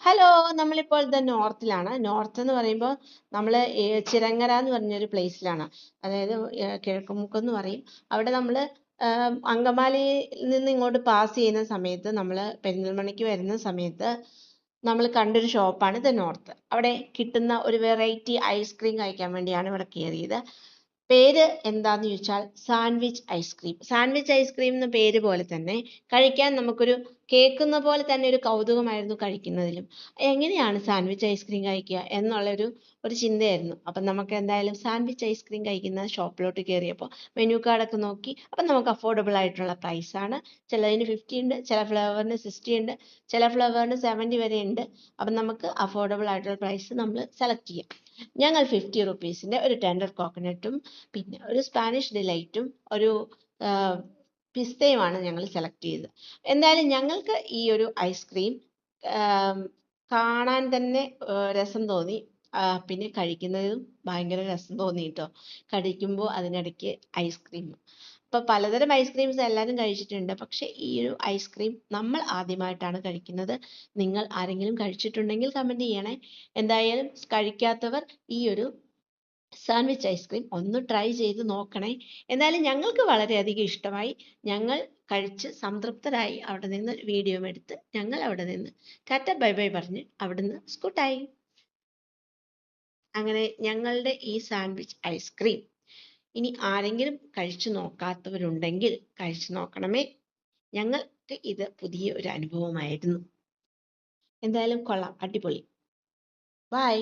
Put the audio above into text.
Hello, നമ്മളിപ്പോൾ നോർത്തിലാണ്. North എന്ന് പറയുമ്പോൾ നമ്മൾ ചിറങ്ങര എന്ന് പറഞ്ഞൊരു പ്ലേസിലാണ്. അതായത് കിഴക്കുമുക്കം എന്ന് പറയും. അവിടെ നമ്മൾ അങ്കമാലിയിൽ നിന്ന് ഇങ്ങോട്ട് പാസ് ചെയ്യുന്ന സമയത്ത്, നമ്മൾ പെരിന്തൽമണ്ണയ്ക്ക് വരുന്ന സമയത്ത് നമ്മൾ കണ്ടൊരു ഷോപ്പാണ് നോർത്ത്. അവിടെ കിട്ടുന്ന ഒരു വെറൈറ്റി ഐസ്ക്രീം കഴിക്കാൻ വേണ്ടിയാണ് ഇവിടെ കയറിയത്. പേര് എന്താന്ന് ചോദിച്ചാൽ സാൻഡ്വിച്ച് ഐസ്ക്രീം. സാൻഡ്വിച്ച് ഐസ്ക്രീം എന്ന പേര് പോലെ തന്നെ കഴിക്കാൻ നമുക്കൊരു കേൾക്കുന്ന പോലെ തന്നെ ഒരു കൗതുകമായിരുന്നു കഴിക്കുന്നതിലും. എങ്ങനെയാണ് സാൻഡ്വിച്ച് ഐസ്ക്രീം കഴിക്കുക ഒരു ചിന്തയായിരുന്നു. അപ്പം നമുക്ക് എന്തായാലും സാൻഡ്വിച്ച് ഐസ്ക്രീം കഴിക്കുന്ന ഷോപ്പിലോട്ട് കയറിയപ്പോൾ മെനു കാർഡൊക്കെ നോക്കി. അപ്പം നമുക്ക് അഫോർഡബിൾ ആയിട്ടുള്ള പ്രൈസാണ്. ചിലതിന് 50 ഉണ്ട്, ചില ഫ്ലേവറിന് 60 ഉണ്ട്, ചില ഫ്ലേവറിന് 70 വരെ ഉണ്ട്. അപ്പം നമുക്ക് അഫോർഡബിൾ ആയിട്ടുള്ള പ്രൈസ് നമ്മൾ സെലക്ട് ചെയ്യാം. ഞങ്ങൾ 50 റുപ്പീസിൻ്റെ ഒരു ടെൻഡർ കോക്കനട്ടും പിന്നെ ഒരു സ്പാനിഷ് ഡിലൈറ്റും ഒരു പിസ്തയുമാണ് ഞങ്ങൾ സെലക്ട് ചെയ്തത്. എന്തായാലും ഞങ്ങൾക്ക് ഈ ഒരു ഐസ്ക്രീം കാണാൻ തന്നെ രസം തോന്നി. പിന്നെ കഴിക്കുന്നതും ഭയങ്കര രസം തോന്നി കേട്ടോ. കഴിക്കുമ്പോൾ അതിനിടയ്ക്ക് ഐസ്ക്രീം. അപ്പോൾ പലതരം ഐസ്ക്രീംസ് എല്ലാവരും കഴിച്ചിട്ടുണ്ട്, പക്ഷേ ഈ ഒരു ഐസ്ക്രീം നമ്മൾ ആദ്യമായിട്ടാണ് കഴിക്കുന്നത്. നിങ്ങൾ ആരെങ്കിലും കഴിച്ചിട്ടുണ്ടെങ്കിൽ കമൻറ്റ് ചെയ്യണേ. എന്തായാലും കഴിക്കാത്തവർ ഈ ഒരു സാൻഡ്വിച്ച് ഐസ്ക്രീം ഒന്ന് ട്രൈ ചെയ്ത് നോക്കണേ. എന്തായാലും ഞങ്ങൾക്ക് വളരെയധികം ഇഷ്ടമായി. ഞങ്ങൾ കഴിച്ച് സംതൃപ്തരായി. അവിടെ നിന്ന് വീഡിയോ എടുത്ത് ഞങ്ങൾ അവിടെ നിന്ന് ടാറ്റ ബൈ ബൈ പറഞ്ഞ് അവിടുന്ന് സ്കൂട്ടായി. അങ്ങനെ ഞങ്ങളുടെ ഈ സാൻഡ്വിച്ച് ഐസ്ക്രീം ഇനി ആരെങ്കിലും കഴിച്ചു നോക്കാത്തവരുണ്ടെങ്കിൽ കഴിച്ചു നോക്കണമേ. ഞങ്ങൾക്ക് ഇത് പുതിയ ഒരു അനുഭവമായിരുന്നു. എന്തായാലും കൊള്ളാം, അടിപൊളി. ബൈ.